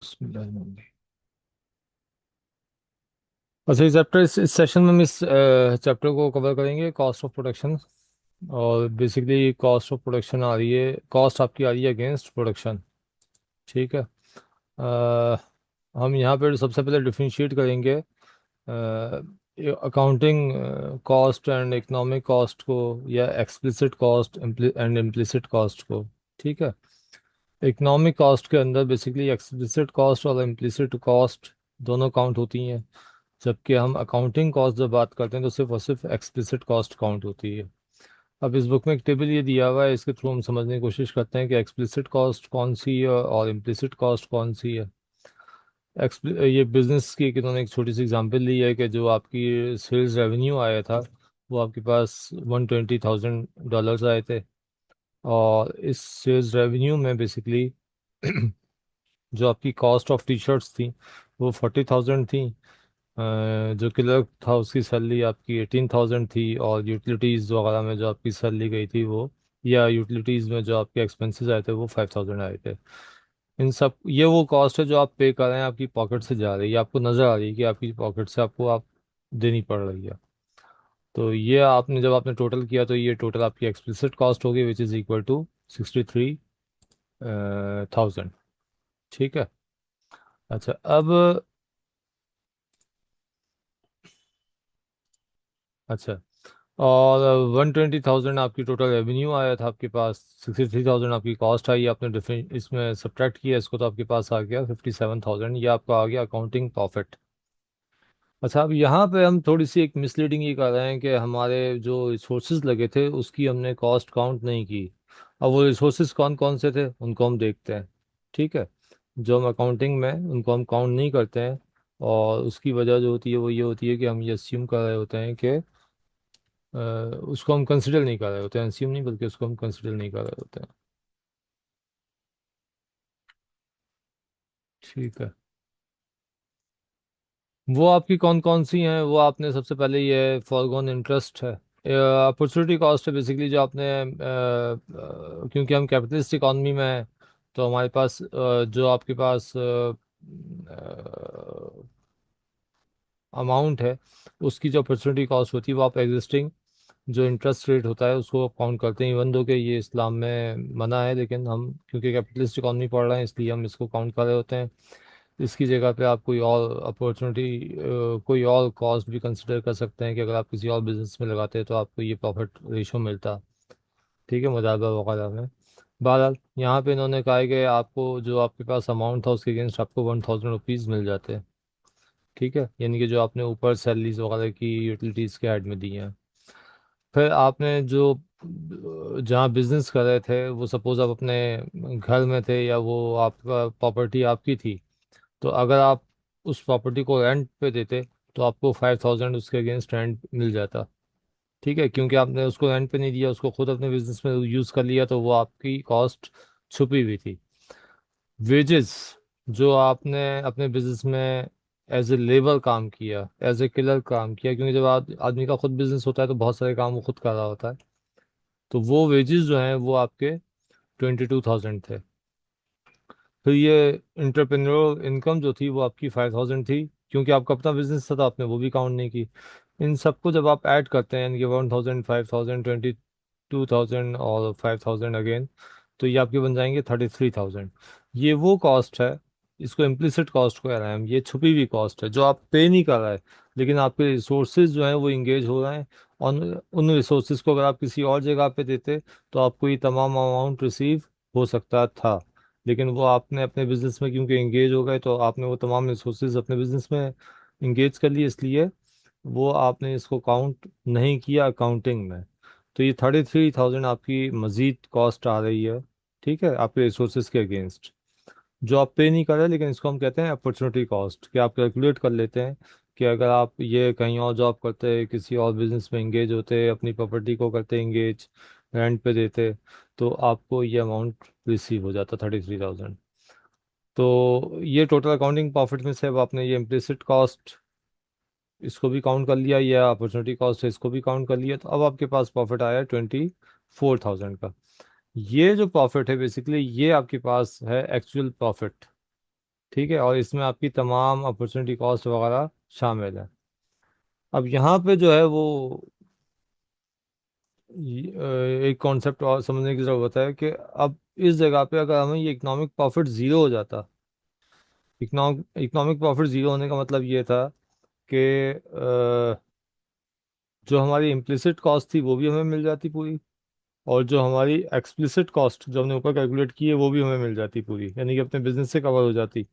बिस्मिल्लाह। अच्छा, इस चैप्टर इस सेशन में हम इस चैप्टर को कवर करेंगे, कॉस्ट ऑफ प्रोडक्शन। और बेसिकली कॉस्ट ऑफ प्रोडक्शन आ रही है, कॉस्ट आपकी आ रही है अगेंस्ट प्रोडक्शन। ठीक है। हम यहाँ पर सबसे पहले डिफरेंशिएट करेंगे accounting cost and economic cost को, या explicit cost and implicit cost को। ठीक है। इकोनॉमिक कॉस्ट के अंदर बेसिकली एक्सप्लिसिट कॉस्ट और इम्प्लिसिट कॉस्ट दोनों काउंट होती हैं, जबकि हम अकाउंटिंग कॉस्ट जब बात करते हैं तो सिर्फ और सिर्फ एक्सप्लिसिट कॉस्ट काउंट होती है। अब इस बुक में एक टेबल ये दिया हुआ है, इसके थ्रू हम समझने की कोशिश करते हैं कि एक्सप्लिसिट कॉस्ट कौन सी है और इम्प्लिसिट कॉस्ट कौन सी है। ये बिजनेस की एक इन्होंने एक छोटी सी एग्जांपल ली है कि जो आपकी सेल्स रेवेन्यू आया था वो आपके पास $120,000 आए थे। और इस सेल्स रेवेन्यू में बेसिकली जो आपकी कॉस्ट ऑफ टी शर्ट्स थी वो 40,000 थी। जो क्लर्क था उसकी सैलरी आपकी 18,000 थी, और यूटिलिटीज़ वगैरह में जो आपकी सैलरी गई थी वो, या यूटिलिटीज़ में जो आपके एक्सपेंसेस आए थे वो 5,000 आए थे। इन सब ये वो कॉस्ट है जो आप पे कर रहे हैं, आपकी पॉकेट से जा रही है, आपको नज़र आ रही है कि आपकी पॉकेट से आपको आप देनी पड़ रही है। तो ये आपने जब आपने टोटल किया तो ये टोटल आपकी एक्सप्लिसिट कॉस्ट होगी, विच इज़ इक्वल टू 63,000। ठीक है। अच्छा, अब अच्छा, और 120,000 आपकी टोटल रेवेन्यू आया था आपके पास, 63,000 आपकी कॉस्ट आई, आपने डिफरेंट इसमें सब्ट्रैक्ट किया इसको तो आपके पास आ गया 57,000, ये आपका आ गया अकाउंटिंग प्रॉफिट। अच्छा, अब यहाँ पे हम थोड़ी सी एक मिसलीडिंग ये कर रहे हैं कि हमारे जो रिसोर्सेज लगे थे उसकी हमने कॉस्ट काउंट नहीं की। अब वो रिसोर्सेज कौन कौन से थे उनको हम देखते हैं। ठीक है। जो हम अकाउंटिंग में उनको हम काउंट नहीं करते हैं, और उसकी वजह जो होती है वो ये होती है कि हम ये अस्यूम कर रहे होते हैं कि उसको हम कंसिडर नहीं कर रहे होते हैं, assume नहीं बल्कि उसको हम कंसिडर नहीं कर रहे होते हैं। ठीक है। वो आपकी कौन कौन सी हैं, वो आपने सबसे पहले ये फॉरगॉन इंटरेस्ट है, अपॉर्चुनिटी कॉस्ट है बेसिकली जो आपने क्योंकि हम कैपिटलिस्ट इकॉनमी में हैं तो हमारे पास जो आपके पास अमाउंट है उसकी जो अपॉर्चुनिटी कॉस्ट होती है वो आप एग्जिस्टिंग जो इंटरेस्ट रेट होता है उसको काउंट करते हैं, इवन दो कि ये इस्लाम में मना है, लेकिन हम क्योंकि कैपिटलिस्ट इकॉनमी पढ़ रहे हैं इसलिए हम इसको काउंट कर रहे होते हैं। इसकी जगह पे आप कोई और अपॉर्चुनिटी, कोई और कॉस्ट भी कंसिडर कर सकते हैं कि अगर आप किसी और बिजनेस में लगाते हैं तो आपको ये प्रॉफिट रेशो मिलता। ठीक है, मुदावरा वगैरह में। बहरहाल यहाँ पे इन्होंने कहा है कि आपको जो आपके पास अमाउंट था उसके अगेंस्ट आपको 1,000 रुपीज़ मिल जाते हैं। ठीक है, यानी कि जो आपने ऊपर सैलरीज वगैरह की यूटिलिटीज़ के ऐड में दी हैं। फिर आपने जो जहाँ बिजनेस कर रहे थे वो सपोज आप अपने घर में थे या वो आपका प्रॉपर्टी आपकी थी, तो अगर आप उस प्रॉपर्टी को रेंट पे देते तो आपको 5,000 उसके अगेंस्ट रेंट मिल जाता। ठीक है, क्योंकि आपने उसको रेंट पे नहीं दिया, उसको खुद अपने बिजनेस में यूज़ कर लिया, तो वो आपकी कॉस्ट छुपी हुई थी। वेजेस जो आपने अपने बिजनेस में एज ए लेबर काम किया, एज ए किलर काम किया, क्योंकि जब आदमी का खुद बिजनेस होता है तो बहुत सारे काम वो खुद कर रहा होता है, तो वो वेजेस जो हैं वो आपके 22,000 थे। फिर ये इंटरप्रेन्योरल इनकम जो थी वो आपकी 5,000 थी, क्योंकि आपका अपना बिजनेस था तो आपने वो भी काउंट नहीं की। इन सबको जब आप ऐड करते हैं, यानी कि 1,000, 5,000, 22,000 और 5,000 अगेन, तो ये आपके बन जाएंगे 33,000। ये वो कॉस्ट है, इसको इम्प्लिसिट कॉस्ट को कह रहे हैं हम, ये छुपी हुई कॉस्ट है जो आप पे नहीं कर रहे हैं, लेकिन आपके रिसोर्सेज जो हैं वो इंगेज हो रहे हैं। और उन रिसोर्सेज को अगर आप किसी और जगह पे देते तो आपको ये तमाम अमाउंट रिसीव हो सकता था, लेकिन वो आपने अपने बिजनेस में क्योंकि इंगेज हो गए तो आपने वो तमाम रिसोर्सेज अपने बिजनेस में इंगेज कर लिए, इसलिए वो आपने इसको काउंट नहीं किया अकाउंटिंग में। तो ये 33,000 आपकी मज़ीद कॉस्ट आ रही है। ठीक है, आपके रिसोर्सेज के अगेंस्ट जो आप पे नहीं कर रहे, लेकिन इसको हम कहते हैं अपॉर्चुनिटी कॉस्ट, कि आप कैलकुलेट कर लेते हैं कि अगर आप ये कहीं और जॉब करते, किसी और बिजनेस में इंगेज होते, अपनी प्रॉपर्टी को करते इंगेज, रेंट पे देते, तो आपको ये अमाउंट रिसीव हो जाता 33,000। तो ये टोटल अकाउंटिंग प्रॉफिट में से अब आपने ये इम्प्लिसिट कॉस्ट इसको भी काउंट कर लिया, या अपॉर्चुनिटी कॉस्ट है इसको भी काउंट कर लिया, तो अब आपके पास प्रॉफिट आया 24,000 का। ये जो प्रॉफिट है बेसिकली ये आपके पास है एक्चुअल प्रॉफिट। ठीक है, और इसमें आपकी तमाम अपॉर्चुनिटी कॉस्ट वगैरह शामिल है। अब यहाँ पे जो है वो एक कॉन्सेप्ट और समझने की ज़रूरत है कि अब इस जगह पे अगर हमें ये इकोनॉमिक प्रॉफिट ज़ीरो हो जाता, इकोनॉमिक प्रॉफिट ज़ीरो होने का मतलब ये था कि जो हमारी इम्प्लिसिट कॉस्ट थी वो भी हमें मिल जाती पूरी, और जो हमारी एक्सप्लिसिट कॉस्ट जो हमने ऊपर कैलकुलेट की है वो भी हमें मिल जाती पूरी, यानी कि अपने बिजनेस से कवर हो जाती।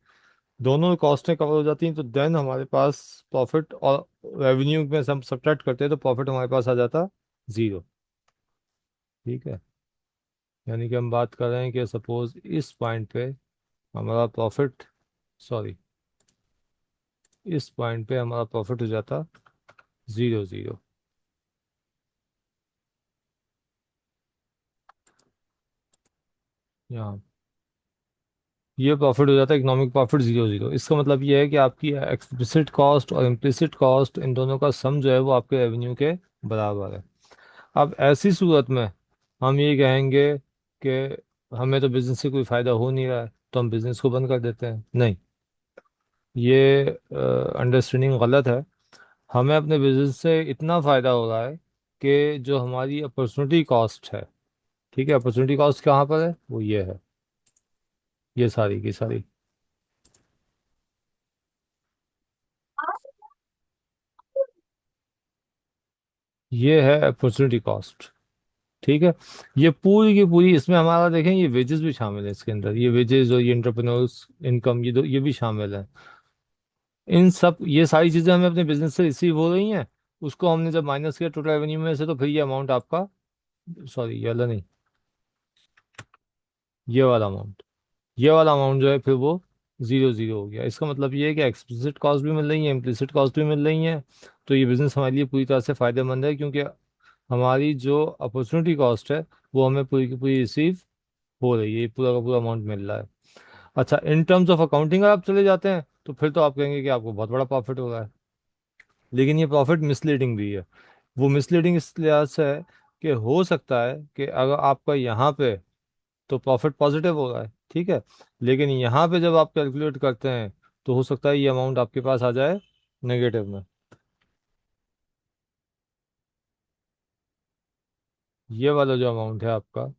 दोनों कॉस्टें कवर हो जाती हैं तो देन हमारे पास प्रॉफिट और रेवेन्यू में से हम सब्ट्रैक्ट करते हैं तो प्रॉफिट हमारे पास आ जाता ज़ीरो। ठीक है, यानी कि हम बात कर रहे हैं कि सपोज इस पॉइंट पे हमारा प्रॉफिट, सॉरी, इस पॉइंट पे हमारा प्रॉफिट हो जाता ज़ीरो ज़ीरो। यहाँ ये प्रॉफिट हो जाता है इकोनॉमिक प्रॉफिट ज़ीरो ज़ीरो। इसका मतलब ये है कि आपकी एक्सप्लिसिट कॉस्ट और इम्प्लिसिट कॉस्ट इन दोनों का सम जो है वो आपके रेवेन्यू के बराबर है। अब ऐसी सूरत में हम ये कहेंगे कि हमें तो बिजनेस से कोई फ़ायदा हो नहीं रहा है तो हम बिजनेस को बंद कर देते हैं। नहीं, ये अंडरस्टैंडिंग गलत है। हमें अपने बिजनेस से इतना फ़ायदा हो रहा है कि जो हमारी अपॉर्चुनिटी कॉस्ट है, ठीक है, अपॉर्चुनिटी कॉस्ट कहाँ पर है, वो ये है, ये सारी की सारी, ये है अपॉर्चुनिटी कॉस्ट। ठीक है, ये पूरी की पूरी, इसमें हमारा देखें ये वेजेस भी शामिल है इसके अंदर, ये वेजेस और ये इंटरप्रेन्योर्स इनकम, ये भी शामिल है। इन सब ये सारी चीज़ें हमें अपने बिजनेस से रिसीव हो रही हैं, उसको हमने जब माइनस किया टोटल रेवेन्यू में से तो फिर ये अमाउंट आपका, सॉरी ये वाला नहीं, ये वाला अमाउंट, ये वाला अमाउंट जो है फिर वो ज़ीरो ज़ीरो हो गया। इसका मतलब ये है कि एक्सप्लिसिट कॉस्ट भी मिल रही है, इम्प्लिसिट कॉस्ट भी मिल रही है। तो ये बिज़नेस हमारे लिए पूरी तरह से फ़ायदेमंद है क्योंकि हमारी जो अपॉर्चुनिटी कॉस्ट है वो हमें पूरी की पूरी रिसीव हो रही है, ये पूरा का पूरा अमाउंट मिल रहा है। अच्छा, इन टर्म्स ऑफ अकाउंटिंग अगर आप चले जाते हैं तो फिर तो आप कहेंगे कि आपको बहुत बड़ा प्रॉफिट हो रहा है, लेकिन ये प्रॉफिट मिसलीडिंग भी है। वो मिसलीडिंग इस लिहाज से है कि हो सकता है कि अगर आपका यहाँ पे तो प्रॉफिट पॉजिटिव हो रहा है, ठीक है, लेकिन यहाँ पे जब आप कैलकुलेट करते हैं तो हो सकता है ये अमाउंट आपके पास आ जाए नेगेटिव में। ये वाला जो अमाउंट है आपका,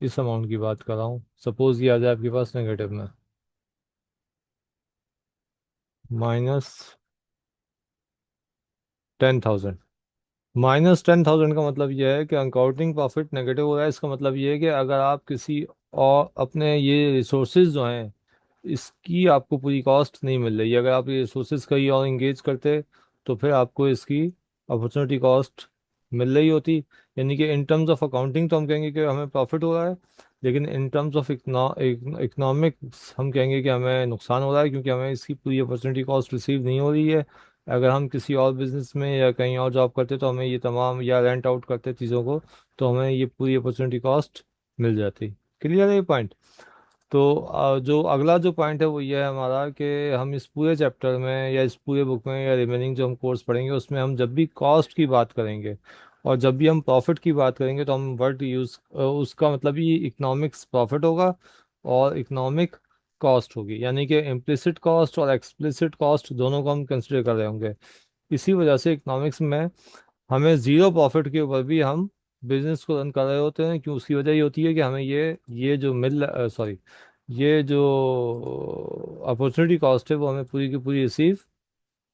इस अमाउंट की बात कर रहा हूँ, सपोज ये आ जाए आपके पास नेगेटिव में, -10,000। -10,000 का मतलब यह है कि अकाउंटिंग प्रॉफिट नेगेटिव हो रहा है। इसका मतलब यह है कि अगर आप किसी और अपने ये रिसोर्सेज जो हैं इसकी आपको पूरी कॉस्ट नहीं मिल रही है, अगर आप ये रिसोर्सेज कहीं और इंगेज करते तो फिर आपको इसकी अपॉर्चुनिटी कॉस्ट मिल रही होती। यानी कि इन टर्म्स ऑफ अकाउंटिंग तो हम कहेंगे कि हमें प्रॉफिट हो रहा है, लेकिन इन टर्म्स ऑफ इकोनॉमिक्स हम कहेंगे कि हमें नुकसान हो रहा है क्योंकि हमें इसकी पूरी अपॉर्चुनिटी कॉस्ट रिसीव नहीं हो रही है। अगर हम किसी और बिजनेस में या कहीं और जॉब करते तो हमें ये तमाम, या रेंट आउट करते चीज़ों को, तो हमें ये पूरी अपॉर्चुनिटी कॉस्ट मिल जाती। क्लियर है ये पॉइंट? तो जो अगला जो पॉइंट है वो ये है हमारा कि हम इस पूरे चैप्टर में या इस पूरे बुक में या रिमेनिंग जो हम कोर्स पढ़ेंगे उसमें हम जब भी कॉस्ट की बात करेंगे और जब भी हम प्रॉफिट की बात करेंगे तो हम वर्ड यूज़, उसका मतलब ही इकोनॉमिक्स प्रॉफिट होगा और इकोनॉमिक कॉस्ट होगी, यानी कि इम्प्लिसिट कॉस्ट और एक्सप्लिसिट कॉस्ट दोनों को हम कंसिडर कर रहे होंगे। इसी वजह से इकोनॉमिक्स में हमें ज़ीरो प्रॉफिट के ऊपर भी हम बिजनेस को रन कर रहे होते हैं। क्यों? उसकी वजह ये होती है कि हमें ये जो सॉरी, ये जो अपॉर्चुनिटी कॉस्ट है वो हमें पूरी की पूरी रिसीव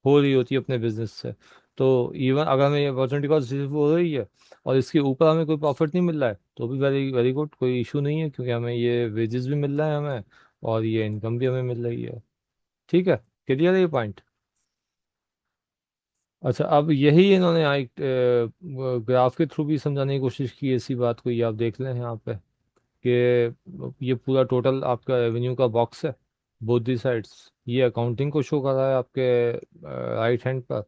हो रही होती है अपने बिजनेस से। तो इवन अगर हमें ये अपॉर्चुनिटी कॉस्ट रिसीव हो रही है और इसके ऊपर हमें कोई प्रॉफिट नहीं मिल रहा है तो भी वेरी वेरी गुड, कोई इशू नहीं है क्योंकि हमें ये वेजेस भी मिल रहा है हमें, और ये इनकम भी हमें मिल रही है। ठीक है, क्लियर है ये पॉइंट? अच्छा, अब यही इन्होंने यहाँ एक ग्राफ के थ्रू भी समझाने की कोशिश की है इसी बात को, ये आप देख लें यहाँ पे कि ये पूरा टोटल आपका रेवेन्यू का बॉक्स है, बोथ दी साइड्स, ये अकाउंटिंग को शो कर रहा है आपके राइट हैंड पर।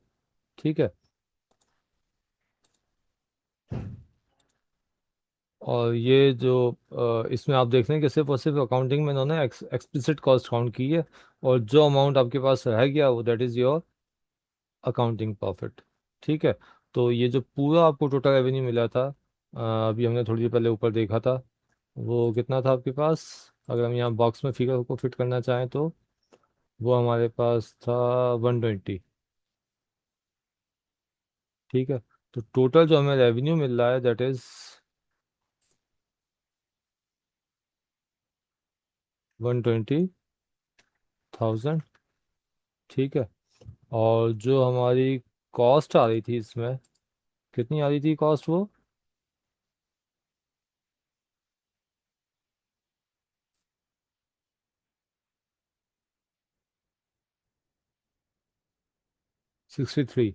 ठीक है, और ये जो इसमें आप देख रहे हैं कि सिर्फ और सिर्फ अकाउंटिंग में इन्होंने एक्सप्लिसिट कॉस्ट काउंट की है, और जो अमाउंट आपके पास रह गया वो that is your accounting profit. ठीक है, तो ये जो पूरा आपको टोटल रेवेन्यू मिला था, अभी हमने थोड़ी देर पहले ऊपर देखा था, वो कितना था आपके पास, अगर हम यहाँ बॉक्स में फिगर को फिट करना चाहें तो वो हमारे पास था 120। ठीक है। तो टोटल जो हमें रेवेन्यू मिल रहा है दैट इज 120,000। ठीक है। और जो हमारी कॉस्ट आ रही थी इसमें, कितनी आ रही थी कॉस्ट वो? 63।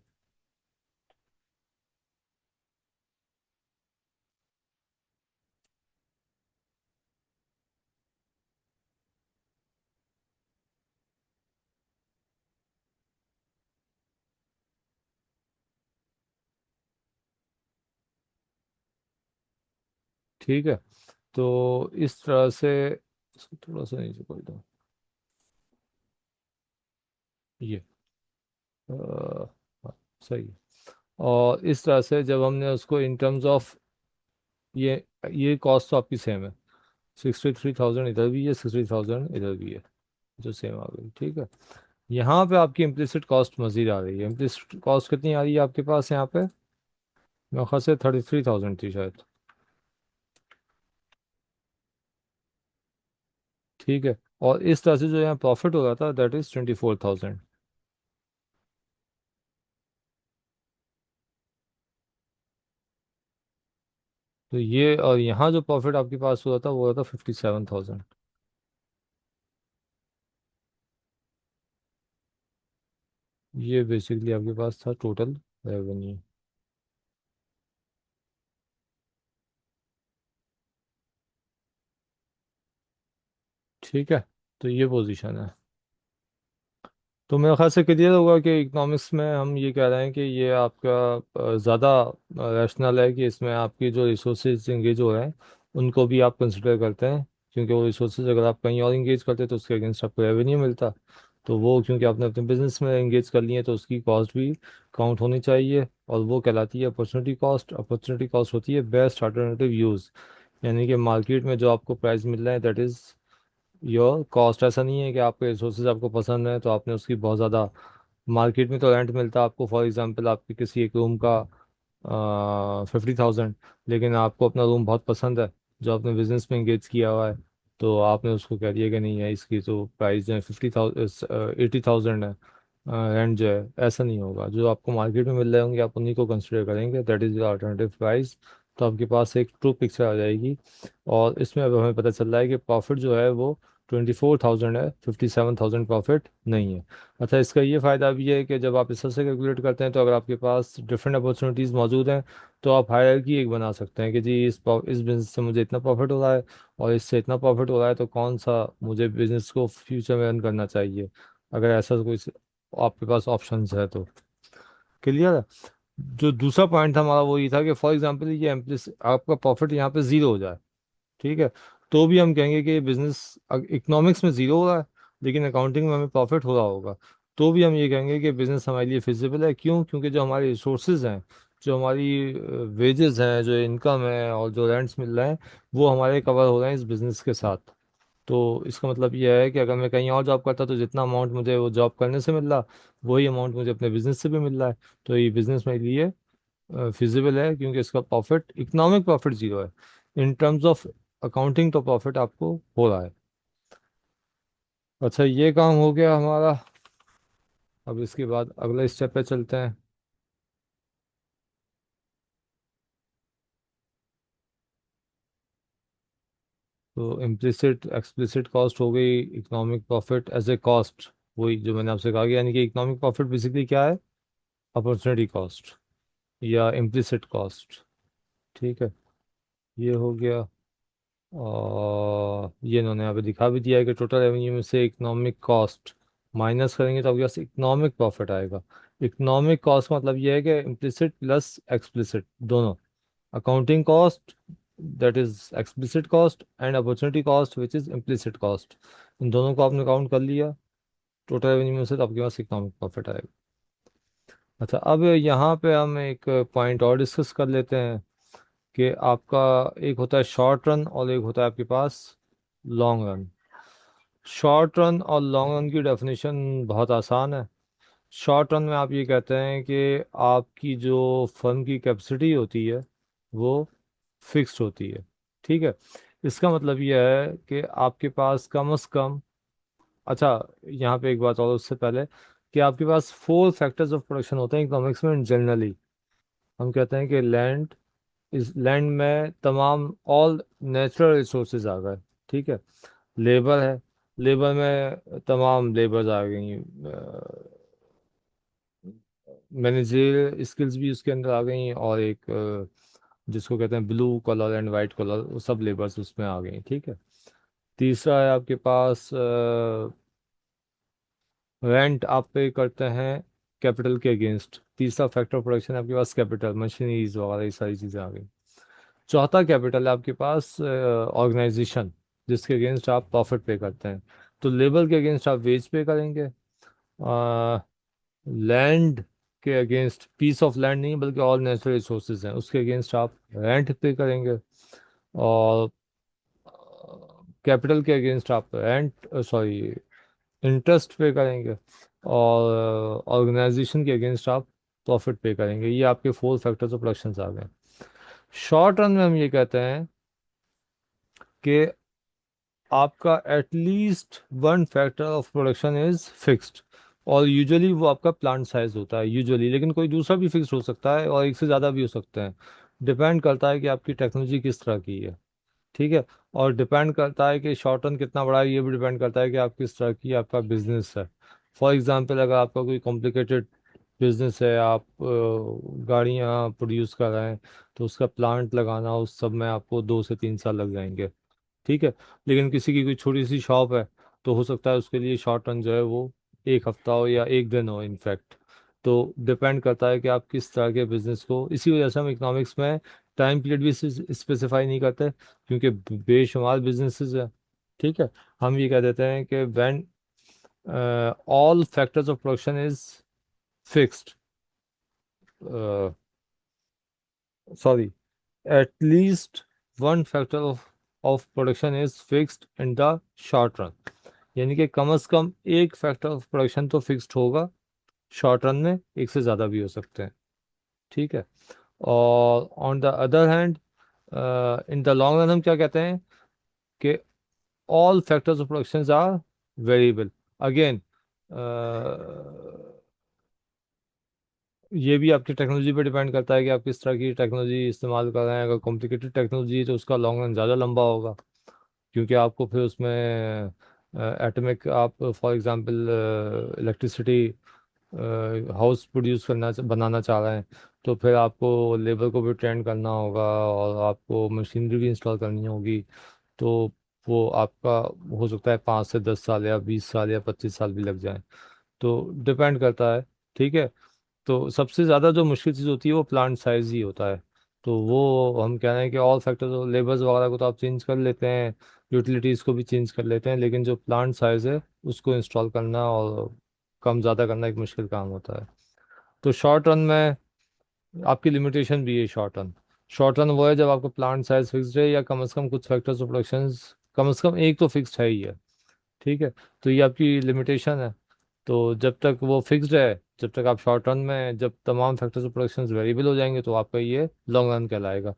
ठीक है। तो इस तरह से इसको थोड़ा सा नीचे कर दो। ये अ, हाँ, सही है। और इस तरह से जब हमने उसको इन टर्म्स ऑफ ये ये कॉस्ट तो आपकी सेम है। 63,000 इधर भी है, 60,000 इधर भी है, जो सेम आ गई। ठीक है। यहाँ पे आपकी इम्प्लिसिट कॉस्ट मजीद आ रही है। इम्प्लिसिट कॉस्ट कितनी आ रही है आपके पास यहाँ पे? मेरे ख्याल से 33,000 थी शायद। ठीक है। और इस तरह से जो यहाँ प्रॉफिट हो रहा था दैट इज 24,000। तो ये और यहाँ जो प्रॉफिट आपके पास हुआ था वो हुआ था 57,000। ये बेसिकली आपके पास था टोटल रेवेन्यू। ठीक है। तो ये पोजीशन है। तो मेरे ख्याल से क्लियर होगा कि इकोनॉमिक्स में हम ये कह रहे हैं कि ये आपका ज़्यादा रैशनल है कि इसमें आपकी जो रिसोर्सेज इंगेज हो रहे हैं उनको भी आप कंसिडर करते हैं, क्योंकि वो रिसोर्सेज अगर आप कहीं और इंगेज करते तो उसके अगेंस्ट आपको रेवेन्यू मिलता। तो वो क्योंकि आपने अपने बिजनेस में इंगेज कर लिए तो उसकी कॉस्ट भी काउंट होनी चाहिए, और वो कहलाती है अपॉर्चुनिटी कॉस्ट। अपॉर्चुनिटी कॉस्ट होती है बेस्ट अल्टरनेटिव यूज़, यानी कि मार्केट में जो आपको प्राइस मिल रहा है दैट इज़ योर कॉस्ट। ऐसा नहीं है कि आपके रिसोर्सेज आपको पसंद है तो आपने उसकी बहुत ज़्यादा, मार्केट में तो रेंट मिलता है आपको, फॉर एग्जांपल आपके किसी एक रूम का 50,000, लेकिन आपको अपना रूम बहुत पसंद है जो आपने बिजनेस में इंगेज किया हुआ है, तो आपने उसको कह दिया कि नहीं है, इसकी तो प्राइस जो है 50,000 80,000 है रेंट जो है। ऐसा नहीं होगा, जो आपको मार्केट में मिल रहे होंगे आप उन्हीं को कंसिडर करेंगे, that is your alternative price. तो आपके पास एक ट्रू पिक्चर आ जाएगी। और इसमें अब हमें पता चल रहा है कि प्रॉफिट जो है वो 24,000 है, 57,000 प्रॉफिट नहीं है। अच्छा, इसका ये फ़ायदा भी है कि जब आप इस तरह से कैलकुलेट करते हैं तो अगर आपके पास डिफरेंट अपॉर्चुनिटीज़ मौजूद हैं तो आप हायरार्की एक बना सकते हैं कि जी इस बिज़नेस से मुझे इतना प्रॉफिट हो रहा है और इससे इतना प्रॉफिट हो रहा है, तो कौन सा मुझे बिज़नेस को फ्यूचर में रन करना चाहिए, अगर ऐसा कोई आपके पास ऑप्शंस है तो। क्लियर है? जो दूसरा पॉइंट था हमारा वो ये था कि फॉर एग्जांपल ये एम्प्लिस आपका प्रॉफिट यहाँ पे ज़ीरो हो जाए, ठीक है, तो भी हम कहेंगे कि बिजनेस इकोनॉमिक्स में ज़ीरो हो रहा है लेकिन अकाउंटिंग में हमें प्रॉफिट हो रहा होगा, तो भी हम ये कहेंगे कि बिजनेस हमारे लिए फिजिबल है। क्यों? क्योंकि जो हमारे रिसोर्सेज हैं, जो हमारी वेजेस हैं, जो इनकम है और जो रेंट्स मिल रहे हैं वो हमारे कवर हो रहे हैं इस बिज़नेस के साथ। तो इसका मतलब यह है कि अगर मैं कहीं और जॉब करता तो जितना अमाउंट मुझे वो जॉब करने से मिल रहा वही अमाउंट मुझे अपने बिजनेस से भी मिल रहा है। तो ये बिजनेस मेरे लिए फिजिबल है क्योंकि इसका प्रॉफिट, इकोनॉमिक प्रॉफिट जीरो है। इन टर्म्स ऑफ अकाउंटिंग तो प्रॉफिट आपको हो रहा है। अच्छा, ये काम हो गया हमारा। अब इसके बाद अगले स्टेप पे चलते हैं। तो इम्प्लिसिट एक्सप्लिसिट कॉस्ट हो गई, economic profit as a cost, वही जो मैंने आपसे कहा कि यानी कि इकोनॉमिक प्रॉफिट बेसिकली क्या है? अपॉर्चुनिटी कॉस्ट या इम्प्लिसिट कॉस्ट। ठीक है। ये हो गया। और ये इन्होंने यहाँ पे दिखा भी दिया है कि टोटल रेवेन्यू में से इकोनॉमिक कॉस्ट माइनस करेंगे तो आपके पास इकोनॉमिक प्रॉफिट आएगा। इकोनॉमिक कॉस्ट का मतलब ये है कि इम्प्लिसिट प्लस एक्सप्लिसिट दोनों, accounting cost that is explicit cost and opportunity cost which is implicit cost, इन दोनों को आपने काउंट कर लिया टोटल रेवेन्यू में से तो आपके पास इकोनॉमिक प्रॉफिट आएगा। अच्छा, अब यहाँ पे हम एक पॉइंट और डिस्कस कर लेते हैं कि आपका एक होता है शॉर्ट रन और एक होता है आपके पास लॉन्ग रन। शॉर्ट रन और लॉन्ग रन की डेफिनेशन बहुत आसान है। शॉर्ट रन में आप ये कहते हैं कि आपकी जो फर्म की कैपेसिटी होती है वो फिक्स्ड होती है। ठीक है। इसका मतलब यह है कि आपके पास कम से कम, अच्छा, यहाँ पे एक बात और उससे पहले, कि आपके पास 4 फैक्टर्स ऑफ प्रोडक्शन होते हैं इकोनॉमिक्स में जनरली। हम कहते हैं कि लैंड, इस लैंड में तमाम ऑल नेचुरल रिसोर्सेज आ गए। ठीक है। लेबर है, लेबर में तमाम लेबर्स आ गई, मैनेजरियल स्किल्स भी उसके अंदर आ गई, और एक जिसको कहते हैं blue colour and white colour, वो सब लेबर्स उसमें आ गई। ठीक है। तीसरा है आपके पास रेंट आप पे करते हैं कैपिटल के अगेंस्ट। तीसरा फैक्टर ऑफ प्रोडक्शन है आपके पास कैपिटल, मशीनरीज वगैरह ये सारी चीज़ें आ गई। चौथा कैपिटल है आपके पास ऑर्गेनाइजेशन, जिसके अगेंस्ट आप प्रॉफिट पे करते हैं। तो लेबर के अगेंस्ट आप वेज पे करेंगे, लैंड के अगेंस्ट, पीस ऑफ लैंड नहीं बल्कि ऑल नेचुरल रिसोर्सेज हैं उसके अगेंस्ट आप रेंट पे करेंगे, और कैपिटल के अगेंस्ट आप रेंट, सॉरी, इंटरेस्ट पे करेंगे, और ऑर्गेनाइजेशन के अगेंस्ट आप प्रॉफिट पे करेंगे। ये आपके 4 फैक्टर्स ऑफ प्रोडक्शन आ गए। शॉर्ट रन में हम ये कहते हैं कि आपका at least 1 factor of production is fixed, और यूजुअली वो आपका प्लांट साइज होता है यूजुअली, लेकिन कोई दूसरा भी फिक्स हो सकता है और एक से ज़्यादा भी हो सकते हैं। डिपेंड करता है कि आपकी टेक्नोलॉजी किस तरह की है। ठीक है। और डिपेंड करता है कि शॉर्ट रन कितना बड़ा है, ये भी डिपेंड करता है कि आप किस तरह की आपका बिजनेस है। फॉर एग्जांपल, अगर आपका कोई कॉम्प्लिकेटेड बिजनेस है, आप गाड़ियाँ प्रोड्यूस कर रहे हैं, तो उसका प्लांट लगाना उस सब में आपको 2 से 3 साल लग जाएंगे। ठीक है। लेकिन किसी की कोई छोटी सी शॉप है, तो हो सकता है उसके लिए शॉर्ट रन जो है वो एक हफ्ता हो या एक दिन हो इनफैक्ट। तो डिपेंड करता है कि आप किस तरह के बिजनेस को, इसी वजह से हम इकोनॉमिक्स में टाइम पीरियड भी स्पेसिफाई नहीं करते, क्योंकि बेशुमार बिजनेसेस है। ठीक है। हम ये कह देते हैं कि when all factors of production is fixed, sorry, at least 1 factor of production is fixed in the short run। यानी कि कम से कम एक फैक्टर ऑफ प्रोडक्शन तो फिक्स्ड होगा। शॉर्ट रन में एक से ज़्यादा भी हो सकते हैं। ठीक है। और on the other hand, in the long run हम क्या कहते हैं कि all factors of production are variable. Again, ये भी आपकी टेक्नोलॉजी पे डिपेंड करता है कि आप किस तरह की टेक्नोलॉजी इस्तेमाल कर रहे हैं। अगर कॉम्प्लिकेटेड टेक्नोलॉजी है तो उसका लॉन्ग रन ज़्यादा लंबा होगा, क्योंकि आपको फिर उसमें एटॉमिक, आप for example electricity house produce बनाना चाह रहे हैं, तो फिर आपको लेबर को भी ट्रेन करना होगा और आपको मशीनरी भी इंस्टॉल करनी होगी। तो वो आपका हो सकता है 5 से 10 साल या 20 साल या 25 साल भी लग जाए। तो डिपेंड करता है। ठीक है। तो सबसे ज़्यादा जो मुश्किल चीज़ होती है वो प्लांट साइज ही होता है। तो वो हम कह रहे हैं कि ऑल फैक्टर्स, लेबर्स वगैरह को तो आप चेंज कर लेते हैं, यूटिलिटीज़ को भी चेंज कर लेते हैं, लेकिन जो प्लांट साइज है उसको इंस्टॉल करना और कम ज़्यादा करना एक मुश्किल काम होता है। तो शॉर्ट रन में आपकी लिमिटेशन भी है। शॉर्ट रन वो है जब आपका प्लांट साइज फिक्स्ड है, या कम से कम कुछ फैक्टर्स ऑफ प्रोडक्शन, कम से कम एक तो फिक्स्ड है ही है। ठीक है। तो ये आपकी लिमिटेशन है। तो जब तक वो फिक्स्ड है, जब तक आप शॉर्ट रन में, जब तमाम फैक्टर्स ऑफ प्रोडक्शन वेरिएबल हो जाएंगे तो आपका ये लॉन्ग रन कहलाएगा।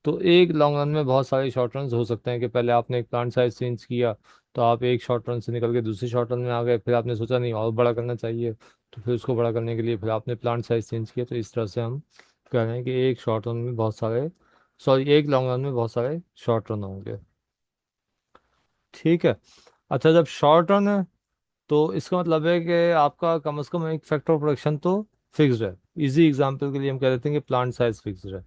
तो एक लॉन्ग रन में बहुत सारे शॉर्ट रन हो सकते हैं कि पहले आपने एक प्लांट साइज चेंज किया, तो आप एक शॉर्ट रन से निकल के दूसरे शॉर्ट रन में आ गए, फिर आपने सोचा नहीं और बड़ा करना चाहिए, तो फिर उसको बड़ा करने के लिए फिर आपने प्लांट साइज चेंज किया। तो इस तरह से हम कह रहे हैं कि एक शॉर्ट रन में बहुत सारे, सॉरी, एक लॉन्ग रन में बहुत सारे शॉर्ट रन होंगे। ठीक है। अच्छा, जब शॉर्ट रन है तो इसका मतलब है कि आपका कम से कम एक फैक्टर ऑफ प्रोडक्शन तो फिक्स्ड है। इजी एग्जांपल के लिए हम कह देते हैं कि प्लांट साइज फिक्स्ड है।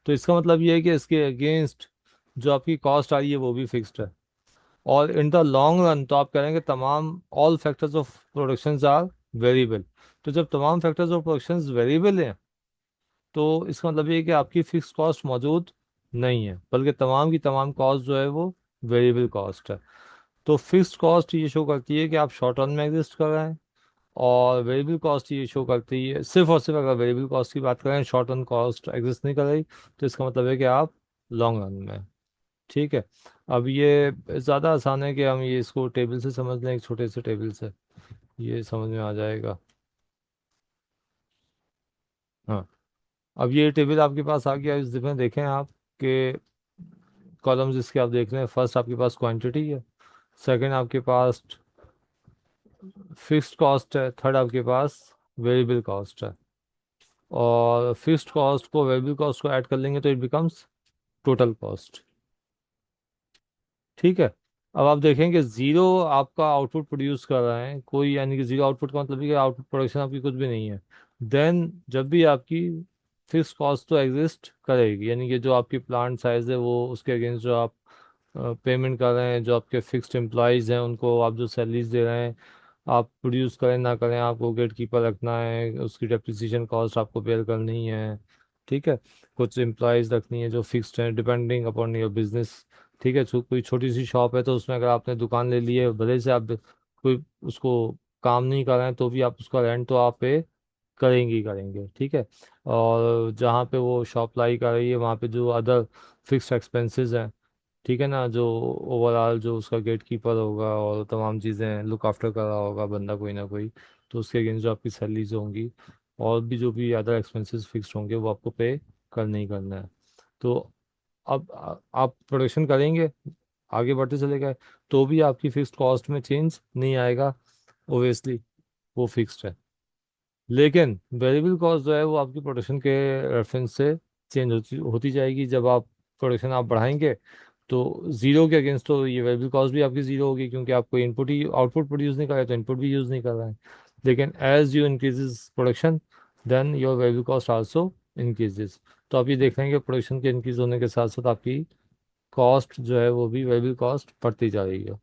तो इसका मतलब ये है कि इसके अगेंस्ट जो आपकी कॉस्ट आ रही है वो भी फिक्स्ड है। और इन द लॉन्ग रन तो आप कह रहे हैं कि तमाम all factors of production are variable. तो जब तमाम फैक्टर्स ऑफ प्रोडक्शन वेरिएबल हैं, तो इसका मतलब ये है कि आपकी फिक्स कॉस्ट मौजूद नहीं है, बल्कि तमाम की तमाम कॉस्ट जो है वो वेरिएबल कॉस्ट है। तो फिक्स्ड कॉस्ट ये शो करती है कि आप शॉर्ट रन में एग्जिस्ट कर रहे हैं, और वेरिएबल कॉस्ट ये शो करती है, सिर्फ और सिर्फ अगर वेरिएबल कॉस्ट की बात करें, शॉर्ट रन कॉस्ट एग्जिस्ट नहीं कर रही, तो इसका मतलब है कि आप लॉन्ग रन में हैं। ठीक है। अब ये ज़्यादा आसान है कि हम ये इसको टेबल से समझ लें, एक छोटे से टेबल से ये समझ में आ जाएगा। हाँ, अब ये टेबल आपके पास आ गया। इसमें देखें आप कि कॉलम्स इसके आप देख रहे हैं, फर्स्ट आपके पास क्वांटिटी है, सेकंड आपके पास फिक्स्ड कॉस्ट है, थर्ड आपके पास वेरिएबल कॉस्ट है। और फिक्स्ड कॉस्ट को वेरिएबल कॉस्ट को ऐड कर लेंगे तो इट बिकम्स टोटल कॉस्ट। ठीक है। अब आप देखेंगे जीरो आपका आउटपुट प्रोड्यूस कर रहा है कोई, यानी कि जीरो आउटपुट का मतलब ये कि आउटपुट प्रोडक्शन आपकी कुछ भी नहीं है। देन जब भी आपकी फिक्स कॉस्ट तो एग्जिस्ट करेगी, यानी कि जो आपकी प्लांट साइज है वो उसके अगेंस्ट जो आप पेमेंट कर रहे हैं, जो आपके फिक्स्ड एम्प्लॉयज़ हैं उनको आप जो सैलरीज दे रहे हैं, आप प्रोड्यूस करें ना करें आपको गेट कीपर रखना है, उसकी डेप्रिसिएशन कॉस्ट आपको बेयर करनी है। ठीक है। कुछ एम्प्लॉयज़ रखनी है जो फिक्स्ड हैं डिपेंडिंग अपॉन योर बिजनेस। ठीक है। कोई छोटी सी शॉप है तो उसमें अगर आपने दुकान ले ली है, भले से आप कोई उसको काम नहीं कर रहे हैं तो भी आप उसका रेंट तो आप पे करेंगे ही करेंगे। ठीक है। और जहाँ पे वो शॉप लाई कर रही है वहाँ पे जो अदर फिक्स्ड एक्सपेंसेस हैं, ठीक है ना, जो ओवरऑल जो उसका गेट कीपर होगा और तमाम चीज़ें लुक आफ्टर कर रहा होगा बंदा कोई ना कोई, तो उसके अगेंस्ट जो आपकी सैलरीज होंगी और भी जो भी अदर एक्सपेंसेस फिक्स्ड होंगे वो आपको पे करना ही करना है। तो अब आप प्रोडक्शन करेंगे, आगे बढ़ते चले गए, तो भी आपकी फिक्स्ड कॉस्ट में चेंज नहीं आएगा, ओबियसली वो फिक्स्ड है। लेकिन वेरिएबल कॉस्ट जो है वो आपकी प्रोडक्शन के रेफरेंस से चेंज होती होती जाएगी। जब आप प्रोडक्शन आप बढ़ाएंगे तो जीरो के अगेंस्ट तो ये वेरिएबल कॉस्ट भी आपकी जीरो होगी, क्योंकि आप कोई इनपुट ही आउटपुट प्रोड्यूस नहीं कर रहे तो इनपुट भी यूज़ नहीं कर रहे हैं। लेकिन as you increases production then your variable cost also increases. तो आप ये देख रहे हैं कि प्रोडक्शन के इंक्रीज होने के साथ साथ आपकी कॉस्ट जो है वो भी वेरिएबल कॉस्ट बढ़ती जा रही है।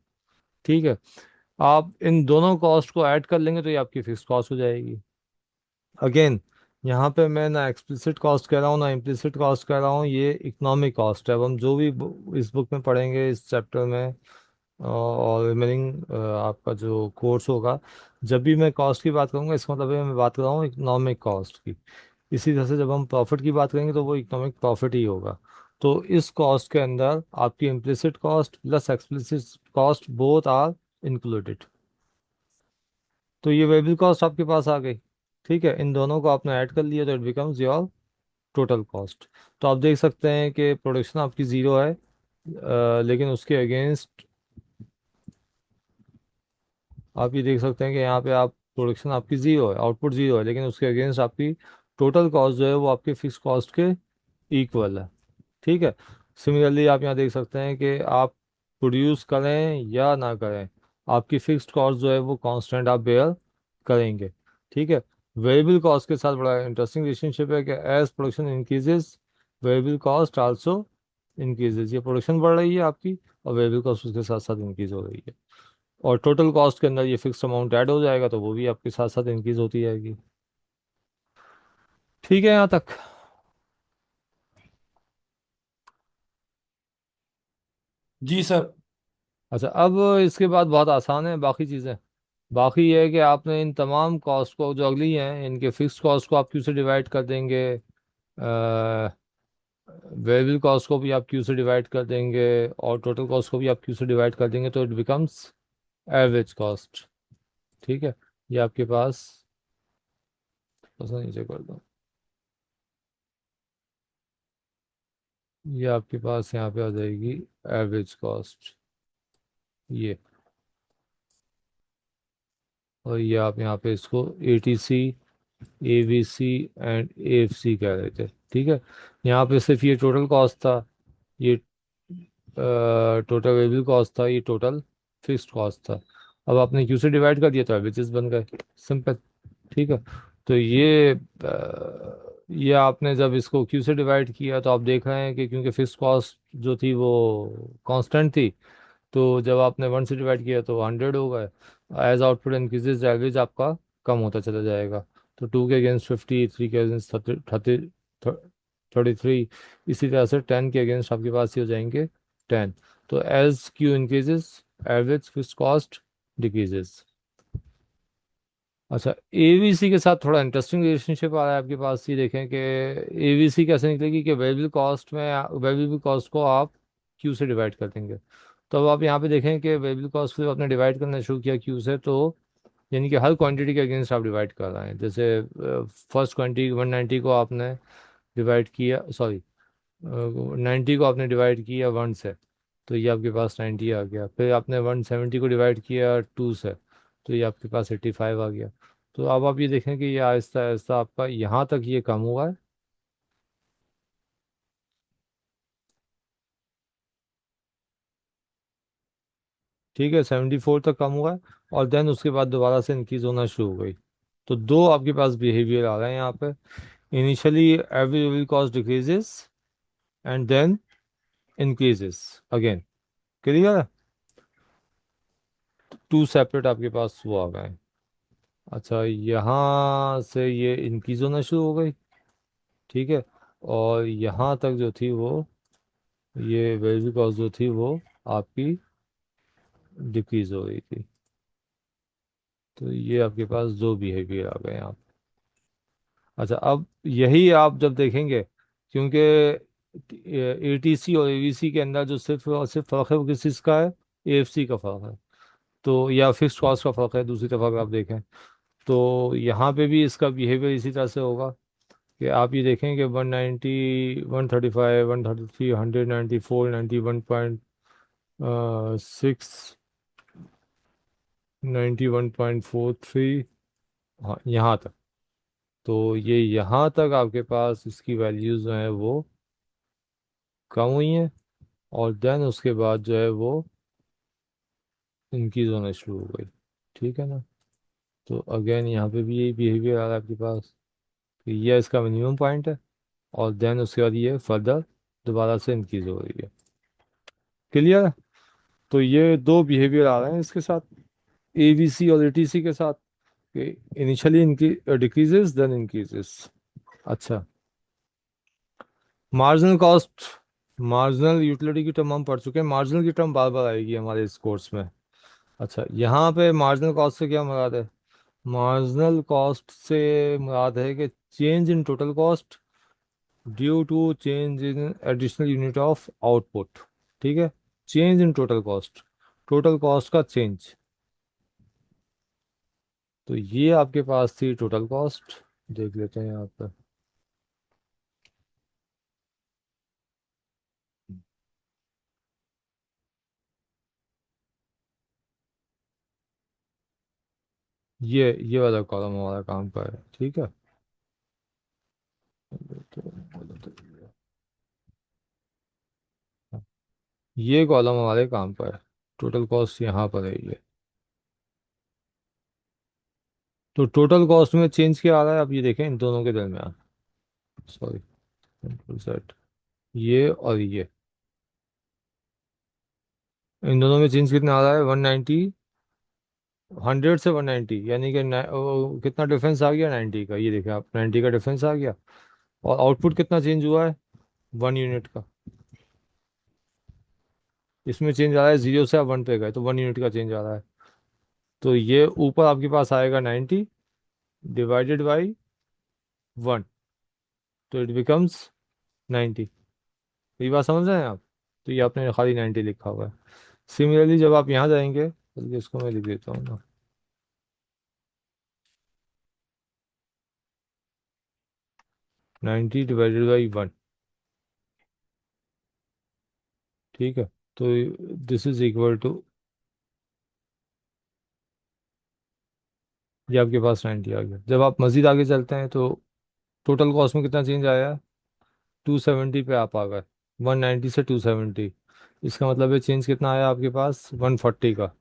ठीक है। आप इन दोनों कॉस्ट को ऐड कर लेंगे तो ये आपकी फिक्स कॉस्ट हो जाएगी। अगेन, यहाँ पे मैं ना एक्सप्लिसिट कॉस्ट कह रहा हूँ ना इम्प्लिसिट कॉस्ट कह रहा हूँ, ये इकोनॉमिक कॉस्ट है। अब हम जो भी इस बुक में पढ़ेंगे इस चैप्टर में और रिमेनिंग आपका जो कोर्स होगा, जब भी मैं कॉस्ट की बात करूँगा इसका मतलब है मैं बात कर रहा हूँ इकोनॉमिक कॉस्ट की। इसी तरह से जब हम प्रॉफिट की बात करेंगे तो वो इकोनॉमिक प्रॉफिट ही होगा। तो इस कॉस्ट के अंदर आपकी implicit cost plus explicit cost both are included. तो ये वेरिएबल कॉस्ट आपके पास आ गई। ठीक है। इन दोनों को आपने ऐड कर लिया तो it becomes your total cost. तो आप देख सकते हैं कि प्रोडक्शन आपकी ज़ीरो है, लेकिन उसके अगेंस्ट आप ये देख सकते हैं कि यहाँ पे आप प्रोडक्शन आपकी ज़ीरो है, आउटपुट ज़ीरो है, लेकिन उसके अगेंस्ट आपकी टोटल कॉस्ट जो है वो आपके फिक्स कॉस्ट के इक्वल है। ठीक है। सिमिलरली आप यहाँ देख सकते हैं कि आप प्रोड्यूस करें या ना करें, आपकी फिक्स्ड कॉस्ट जो है वो कांस्टेंट आप बेयर करेंगे। ठीक है। वेरिएबल कॉस्ट के साथ बड़ा इंटरेस्टिंग रिलेशनशिप है कि as production increases variable cost also increases. ये प्रोडक्शन बढ़ रही है आपकी और वेरिएबल कॉस्ट उसके साथ साथ इंक्रीज हो रही है, और टोटल कॉस्ट के अंदर ये फिक्स्ड अमाउंट ऐड हो जाएगा तो वो भी आपके साथ साथ इंक्रीज होती जाएगी। ठीक है यहाँ तक। जी सर। अच्छा, अब इसके बाद बहुत आसान है बाकी चीज़ें। बाकी ये है कि आपने इन तमाम कॉस्ट को जो अगली हैं इनके फिक्स्ड कॉस्ट को आप क्यू से डिवाइड कर देंगे, वेरिएबल कॉस्ट को भी आप क्यू से डिवाइड कर देंगे और टोटल कॉस्ट को भी आप क्यू से डिवाइड कर देंगे तो इट बिकम्स एवरेज कॉस्ट। ठीक है। ये आपके पास बस नीचे कर दो, ये आपके पास यहाँ पे आ जाएगी एवरेज कॉस्ट ये। और ये आप यहाँ पे इसको ATC ABC एंड AFC कह रहे थे। ठीक है। यहाँ पे सिर्फ ये टोटल कॉस्ट था, ये टोटल वेरिएबल कॉस्ट था, ये टोटल फिक्स्ड कॉस्ट था। अब आपने क्यू से डिवाइड कर दिया तो एवरेजेस बन गए, सिंपल। ठीक है। तो ये आपने जब इसको क्यू से डिवाइड किया तो आप देख रहे हैं कि क्योंकि फिक्स्ड कॉस्ट जो थी वो कांस्टेंट थी, तो जब आपने 1 से डिवाइड किया तो 100 हो गए। एज आउटपुट इंक्रीजेज एवरेज आपका कम होता चला जाएगा। तो 2 के अगेंस्ट 50, 3 के अगेंस्ट 33, इसी तरह से 10 के अगेंस्ट आपके पास ये हो जाएंगे 10। तो as Q increases average fixed cost decreases. अच्छा, AVC के साथ थोड़ा इंटरेस्टिंग रिलेशनशिप आ रहा है आपके पास। ये देखें कि AVC कैसे निकलेगी कि वेरिएबल कॉस्ट में वेरिएबल कॉस्ट को आप क्यू से डिवाइड कर देंगे। तो अब आप यहाँ पे देखें कि वेरिएबल कॉस्ट को जब आपने डिवाइड करना शुरू किया क्यू से, तो यानी कि हर क्वांटिटी के अगेंस्ट आप डिवाइड कर रहे हैं। जैसे फर्स्ट क्वांटिटी 190 को आपने डिवाइड किया, सॉरी 90 को आपने डिवाइड किया 1 से, तो ये आपके पास 90 आ गया। फिर आपने 170 को डिवाइड किया 2 से, तो ये आपके पास 85 आ गया। तो अब आप ये देखें कि ये आहिस्ता आहिस्ता आपका यहाँ तक ये कम हुआ है। ठीक है, 74 तक कम हुआ है, और देन उसके बाद दोबारा से इंक्रीज होना शुरू हो गई। तो दो आपके पास बिहेवियर आ रहे हैं यहाँ पे। Initially every cost decreases and then increases again. Clear है? टू सेपरेट आपके पास वो आ गए हैं। अच्छा, यहाँ से ये इंक्रीज होना शुरू हो गई। ठीक है, और यहाँ तक जो थी वो, ये वेरिएबल कॉस्ट जो थी वो आपकी डिक्रीज हो रही थी। तो ये आपके पास दो बिहेवियर आ गए यहाँ। अच्छा, अब यही आप जब देखेंगे, क्योंकि एटीसी और एवीसी के अंदर जो सिर्फ और सिर्फ फ़र्क है वो किस चीज़ का है? एएफसी का फ़र्क है। तो या फिक्स कॉस्ट का फ़र्क है, दूसरी तरफ अगर आप देखें, तो यहाँ पे भी इसका बिहेवियर इसी तरह से होगा कि आप ये देखें कि 190, 135, 133, 194, 91.6, 91.43, हाँ यहाँ तक। तो ये यहाँ तक आपके पास इसकी वैल्यूज़ जो हैं वो कम हुई हैं, और देन उसके बाद जो है वो इंक्रीज होना शुरू हो गई। ठीक है ना? तो अगेन यहाँ पे भी यही बिहेवियर आ रहा है आपके पास कि ये इसका मिनिमम पॉइंट है, और देन उसके बाद ये फर्दर दोबारा से इंक्रीज हो रही है। क्लियर है? तो ये दो बिहेवियर आ रहे हैं इसके साथ, एवीसी और एटीसी के साथ, कि इनिशियली इनकी डिक्रीजेस देन इंक्रीजेस। अच्छा, मार्जिनल कॉस्ट, मार्जिनल यूटिलिटी की टर्म हम पढ़ चुके हैं, मार्जिनल की टर्म बार बार आएगी हमारे इस कोर्स में। अच्छा, यहाँ पे मार्जिनल कॉस्ट से क्या मुराद है? मार्जिनल कॉस्ट से मुराद है कि change in total cost due to change in additional unit of output. ठीक है, change in total cost, total cost का चेंज। तो ये आपके पास थी टोटल कॉस्ट। देख लेते हैं यहाँ पर। ये वाला कॉलम हमारा काम का है। ठीक है, ये कॉलम हमारे काम का है, टोटल कॉस्ट यहाँ पर है ये। तो टोटल कॉस्ट में चेंज क्या आ रहा है आप ये देखें इन दोनों के दरमियान, सॉरी, कंट्रोल सेट, ये और ये, इन दोनों में चेंज कितना आ रहा है? 190, 100 से 190, यानी कि कितना डिफरेंस आ गया? 90 का। ये देखें आप, 90 का डिफरेंस आ गया। और आउटपुट कितना चेंज हुआ है? 1 यूनिट का। इसमें चेंज आ रहा है, 0 से आप 1 पे गए तो 1 यूनिट का चेंज आ रहा है। तो ये ऊपर आपके पास आएगा 90 डिवाइडेड बाई 1, तो इट बिकम्स 90। ये बात समझ रहे हैं आप? तो ये आपने खाली 90 लिखा हुआ है। सिमिलरली जब आप यहाँ जाएंगे, बल्कि इसको मैं लिख देता हूँ ना, 90 डिवाइडेड बाई 1। ठीक है, तो दिस इज इक्वल टू, ये आपके पास 90 आ गया। जब आप मज़ीद आगे चलते हैं तो टोटल कॉस्ट में कितना चेंज आया? 270 पे आप आ गए, 190 से 270। इसका मतलब है चेंज कितना आया आपके पास? 140 का।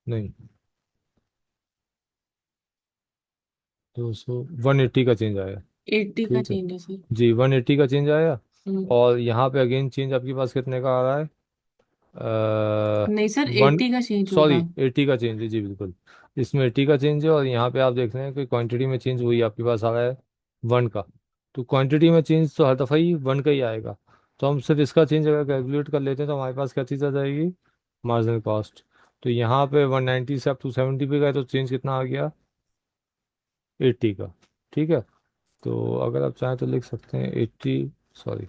नहीं, 200, 180 का चेंज आया। 80 का ठीक है, चेंज है सर। जी 180 का चेंज आया। हम्म। और यहाँ पे अगेन चेंज आपके पास कितने का आ रहा है? नहीं सर, वन, 80 का चेंज सॉरी होगा। 80 का चेंज है जी बिल्कुल। इसमें 80 का चेंज है, और यहाँ पे आप देख रहे हैं कि क्वांटिटी में चेंज हुई आपके पास आ रहा है 1 का। तो क्वांटिटी में चेंज तो हर दफ़ा ही 1 का ही आएगा। तो हम सिर्फ इसका चेंज अगर कैलकुलेट कर लेते हैं तो हमारे पास क्या चीज़ आ जाएगी? Marginal cost. तो यहाँ पे 190 से आप 270 पे गए तो चेंज कितना आ गया? 80 का। ठीक है, तो अगर आप चाहें तो लिख सकते हैं 80, सॉरी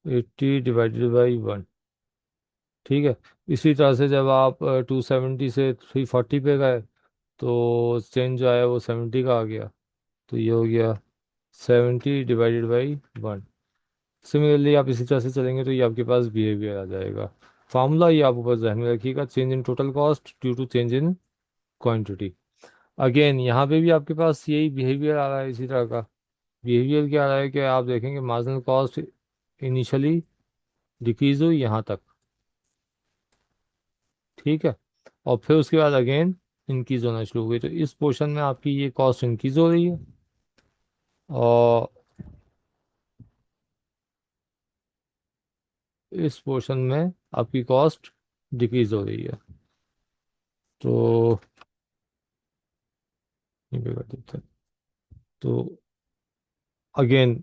80 / 1। ठीक है। इसी तरह से जब आप 270 से 340 पे गए तो चेंज जो आया वो 70 का आ गया। तो ये हो गया 70 / 1। सिमिलरली आप इसी तरह से चलेंगे तो ये आपके पास बिहेवियर आ जाएगा। फार्मूला ये आप ऊपर ध्यान में रखिएगा, change in total cost due to change in quantity. Again यहाँ पे भी आपके पास यही बिहेवियर आ रहा है इसी तरह का। बिहेवियर क्या आ रहा है कि आप देखेंगे मार्जिनल कॉस्ट इनिशियली डिक्रीज हुई यहाँ तक। ठीक है। और फिर उसके बाद अगेन इंक्रीज होना शुरू हो गई, तो इस पोर्शन में आपकी ये कॉस्ट इंक्रीज हो रही है और इस पोर्शन में आपकी कॉस्ट डिक्रीज हो रही है। तो ये भी कर देते हैं। तो अगेन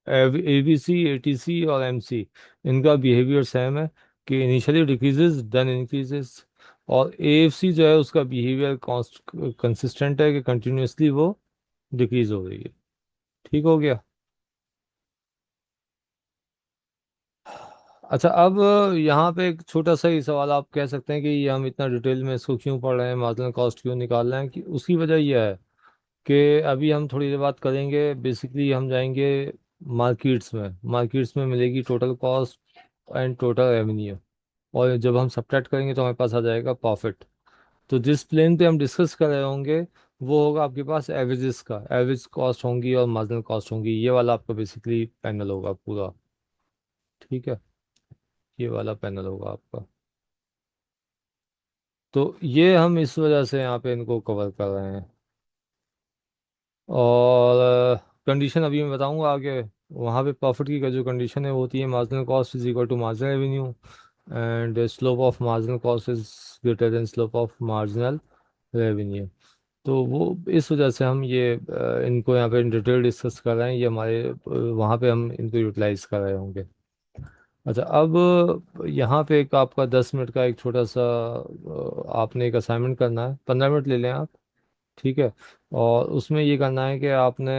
एबीसी, एटीसी और एमसी, इनका बिहेवियर सेम है कि इनिशियली डिक्रीजेस देन इंक्रीजेस। और एएफसी जो है उसका बिहेवियर कॉस्ट कंसिस्टेंट है कि कंटिन्यूसली वो डिक्रीज हो रही है। ठीक हो गया। अच्छा, अब यहाँ पे एक छोटा सा ही सवाल आप कह सकते हैं कि ये हम इतना डिटेल में इसको क्यों पढ़ रहे हैं, मार्जिनल कॉस्ट क्यों निकाल रहे हैं, कि उसकी वजह यह है कि अभी हम थोड़ी देर बात करेंगे, बेसिकली हम जाएंगे मार्केट्स में। मार्केट्स में मिलेगी total cost and total revenue, और जब हम सब्ट्रैक्ट करेंगे तो हमारे पास आ जाएगा प्रॉफिट। तो जिस प्लेन पे हम डिस्कस कर रहे होंगे वो होगा आपके पास एवरेजेस का, एवरेज कॉस्ट होंगी और मार्जिनल कॉस्ट होंगी। ये वाला आपका बेसिकली पैनल होगा पूरा। ठीक है। ये वाला पैनल होगा आपका। तो ये हम इस वजह से यहाँ पे इनको कवर कर रहे हैं। और कंडीशन अभी मैं बताऊंगा आगे। वहाँ पे प्रॉफिट की जो कंडीशन है वो होती है marginal cost is equal to marginal revenue and slope of marginal cost is greater than slope of marginal revenue. तो वो इस वजह से हम ये इनको यहाँ पे इन डिटेल डिस्कस कर रहे हैं। ये हमारे वहाँ पे हम इनको यूटिलाइज कर रहे होंगे। अच्छा, अब यहाँ पे एक आपका 10 मिनट का एक छोटा सा आपने एक असाइनमेंट करना है, 15 मिनट ले लें आप। ठीक है। और उसमें ये करना है कि आपने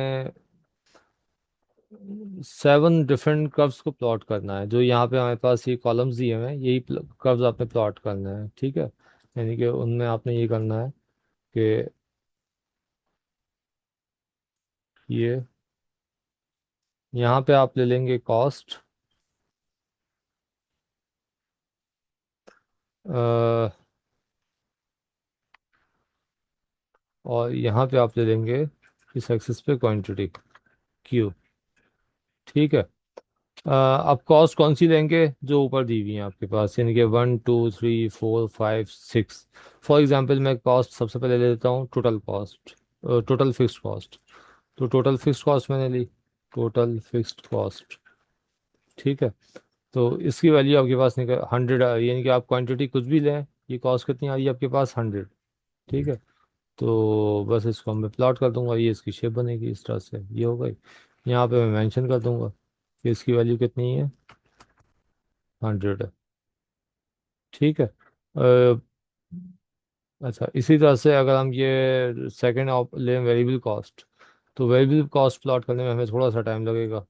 7 डिफरेंट कर्व्स को प्लॉट करना है। जो यहाँ पे हमारे पास ये कॉलम्स दिए हुए हैं यही कर्व्स आपने प्लॉट करना है। ठीक है। यानी कि उनमें आपने ये करना है कि ये यहाँ पे आप ले लेंगे कॉस्ट, और यहाँ पे आप ले लेंगे इस एक्सिस पे क्वांटिटी क्यू। ठीक है। अब कॉस्ट कौन सी लेंगे जो ऊपर दी हुई है आपके पास, यानी कि 1 2 3 4 5 6। फॉर एग्जांपल मैं कॉस्ट सबसे पहले ले लेता हूँ total cost, total fixed cost. तो टोटल फिक्स्ड कॉस्ट मैंने ली, टोटल फिक्स्ड कॉस्ट। ठीक है। तो इसकी वैल्यू आपके पास निकल 100, यानी कि आप क्वांटिटी कुछ भी लें, ये कॉस्ट कितनी आ रही है आपके पास 100। ठीक है। तो बस इसको मैं प्लॉट कर दूंगा, ये इसकी शेप बनेगी इस तरह से, ये हो गई। यहाँ पे मैं मेंशन कर दूंगा कि इसकी वैल्यू कितनी है, 100 है। ठीक है। अच्छा, इसी तरह से अगर हम ये सेकंड ऑप लें वेरिएबल कॉस्ट, तो वेरिएबल कॉस्ट प्लॉट करने में हमें थोड़ा सा टाइम लगेगा,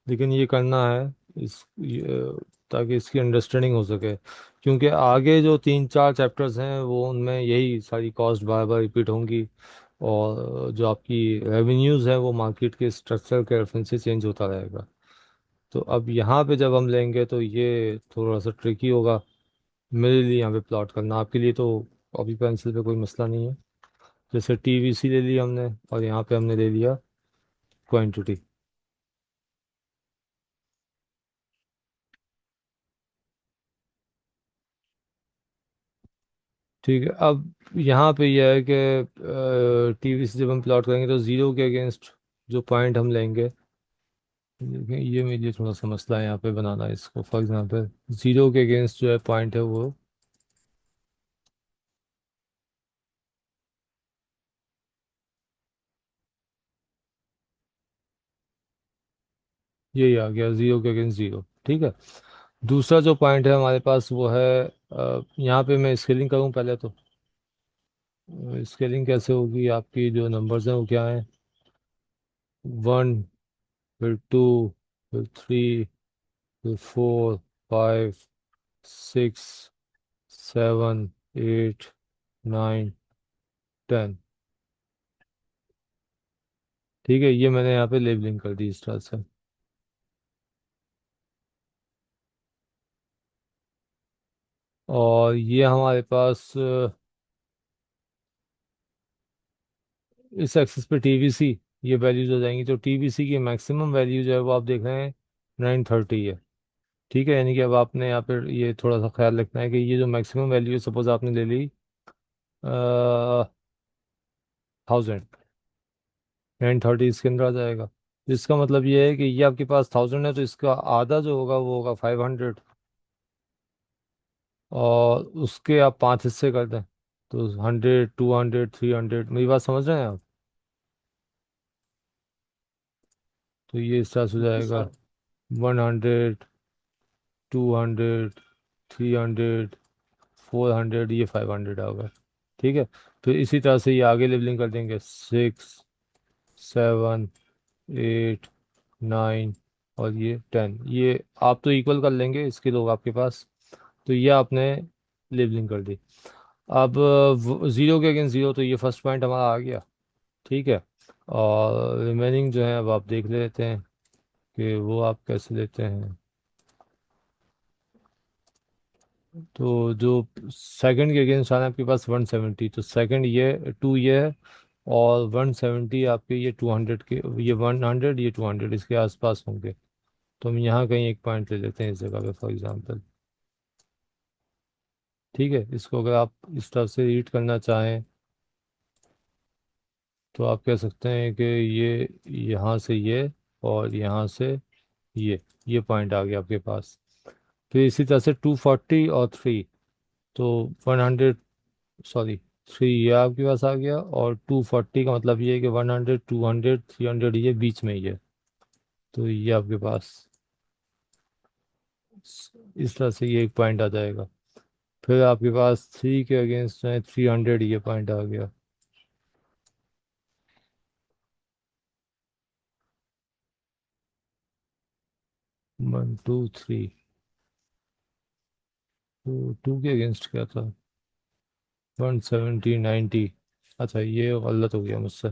लेकिन ये करना है ताकि इसकी अंडरस्टैंडिंग हो सके। क्योंकि आगे जो 3 4 चैप्टर्स हैं वो उनमें यही सारी कॉस्ट बार बार रिपीट होंगी, और जो आपकी रेवेन्यूज़ है वो मार्केट के स्ट्रक्चर के रेफरेंस से चेंज होता रहेगा। तो अब यहाँ पे जब हम लेंगे तो ये थोड़ा सा ट्रिकी होगा मेरे लिए यहाँ पे प्लॉट करना। आपके लिए तो कॉपी पेंसिल पे कोई मसला नहीं है। जैसे टीवीसी ले लिया हमने और यहाँ पे हमने ले लिया क्वांटिटी। ठीक है। अब यहाँ पे यह है कि टीवीसी जब हम प्लॉट करेंगे तो ज़ीरो के अगेंस्ट जो पॉइंट हम लेंगे, देखिए ये मेरे लिए थोड़ा सा मसला है यहाँ पे बनाना इसको। फॉर एग्जांपल ज़ीरो के अगेंस्ट जो है पॉइंट है वो यही आ गया, ज़ीरो के अगेंस्ट ज़ीरो। ठीक है। दूसरा जो पॉइंट है हमारे पास वो है यहाँ पे मैं स्केलिंग करूँ पहले तो। स्केलिंग कैसे होगी, आपकी जो नंबर्स हैं वो क्या है, 1 फिर 2 फिर 3, फिर 4, 5, 6, 7, 8, 9, 10। ठीक है, ये मैंने यहाँ पे लेबलिंग कर दी इस तरह से। और ये हमारे पास इस एक्सिस पे टीवीसी, ये वैल्यूज हो जाएंगी। तो टीवीसी की मैक्सिमम वैल्यू जो है वो आप देख रहे हैं 930 है। ठीक है, यानी कि अब आपने यहाँ पर ये थोड़ा सा ख्याल रखना है कि ये जो मैक्सिमम वैल्यू है, सपोज आपने ले ली 1000, 930 इसके अंदर आ जाएगा। इसका मतलब ये है कि ये आपके पास 1000 है, तो इसका आधा जो होगा वो होगा 500। और उसके आप 5 हिस्से कर दें, तो 100, 200, 300। मेरी बात समझ रहे हैं आप? तो ये इस तरह से हो जी जाएगा सर। 100, 200, 300, 400, ये 500 आ गया। ठीक है, तो इसी तरह से ये आगे लेबलिंग कर देंगे 6, 7, 8, 9 और ये 10। ये आप तो इक्वल कर लेंगे इसके लोग आपके पास। तो ये आपने लेबलिंग कर दी। अब ज़ीरो के अगेंस्ट ज़ीरो, तो ये फर्स्ट पॉइंट हमारा आ गया। ठीक है, और रिमेनिंग जो है अब आप देख लेते हैं कि वो आप कैसे लेते हैं। तो जो सेकंड के अगेंस्ट आना है आपके पास 170, तो सेकंड ये 2 ये है, और 170 आपके ये 200 के, ये 100, ये 200 इसके आसपास होंगे। तो हम यहाँ कहीं एक पॉइंट ले लेते हैं इस जगह पे फॉर एग्जांपल। ठीक है, इसको अगर आप इस तरफ से रीड करना चाहें तो आप कह सकते हैं कि ये यहाँ से ये, और यहाँ से ये पॉइंट आ गया आपके पास। फिर इसी तरह से 240 और 3, तो 100, सॉरी 3 ये आपके पास आ गया, और 240 का मतलब ये है कि 100, 200, 300 ये बीच में ही है। तो ये आपके पास इस तरह से ये एक पॉइंट आ जाएगा। फिर आपके पास 3 के अगेंस्ट है 300, ये पॉइंट आ गया। 1, 2, 3, 2 के अगेंस्ट क्या था? 170, 90। अच्छा, ये गलत हो गया मुझसे।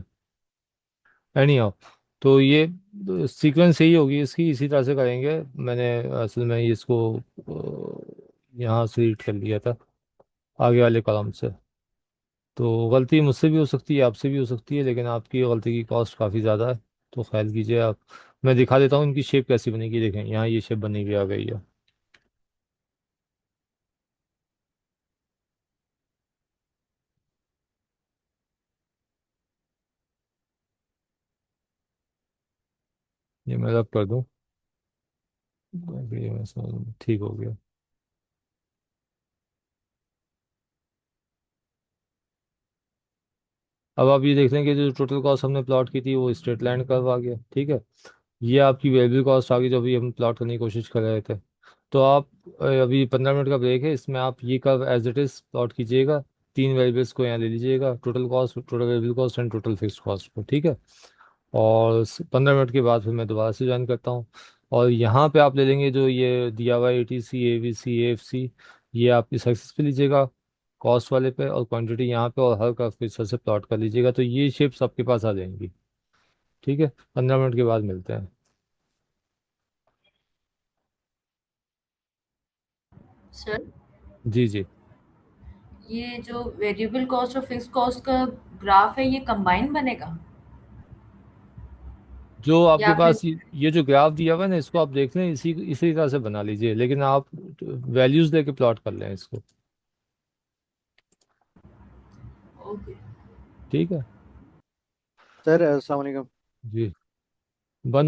एनी हाउ, तो ये सीक्वेंस यही होगी इसकी, इसी तरह से करेंगे। मैंने असल में ये इसको यहाँ से रीड कर लिया था आगे वाले कॉलम से। तो गलती मुझसे भी हो सकती है, आपसे भी हो सकती है, लेकिन आपकी गलती की कॉस्ट काफ़ी ज़्यादा है। तो ख्याल कीजिए आप। मैं दिखा देता हूँ इनकी शेप कैसी बनेगी। देखें, यहाँ ये शेप बनी हुई आ गई है। ये मैं रब कर दूँ, ये मैं ठीक हो गया। अब आप ये देख लें कि जो टोटल कॉस्ट हमने प्लॉट की थी वो स्ट्रेट लाइन कर्व आ गया। ठीक है, ये आपकी वेरिएबल कॉस्ट आ गई जो अभी हम प्लॉट करने की कोशिश कर रहे थे। तो आप अभी 15 मिनट का ब्रेक है, इसमें आप ये curve as it is plot कीजिएगा। 3 वेरिएबल्स को यहाँ ले लीजिएगा, total cost, total variable cost and total fixed cost को। ठीक है, और 15 मिनट के बाद फिर मैं दोबारा से ज्वाइन करता हूँ। और यहाँ पे आप ले लेंगे जो ये दिया हुआ ATC, ABC, AFC, ये आप इस एक्सिस पे लीजिएगा कॉस्ट वाले पे, और क्वांटिटी यहाँ पे, और हर का फिर से प्लॉट कर लीजिएगा। तो ये शेप्स आपके पास आ जाएंगी। ठीक है, 15 मिनट के बाद मिलते हैं। सर, जी जी। ये जो वेरिएबल कॉस्ट और फिक्स कॉस्ट का ग्राफ है, ये कंबाइन बनेगा जो आपके या फिर? पास ये जो ग्राफ दिया हुआ है ना, इसको आप देख लें, इसी इसी तरह से बना लीजिए, लेकिन आप वैल्यूज लेके प्लॉट कर लें इसको। ओके। ठीक है। सर अस्सलाम वालेकुम। जी।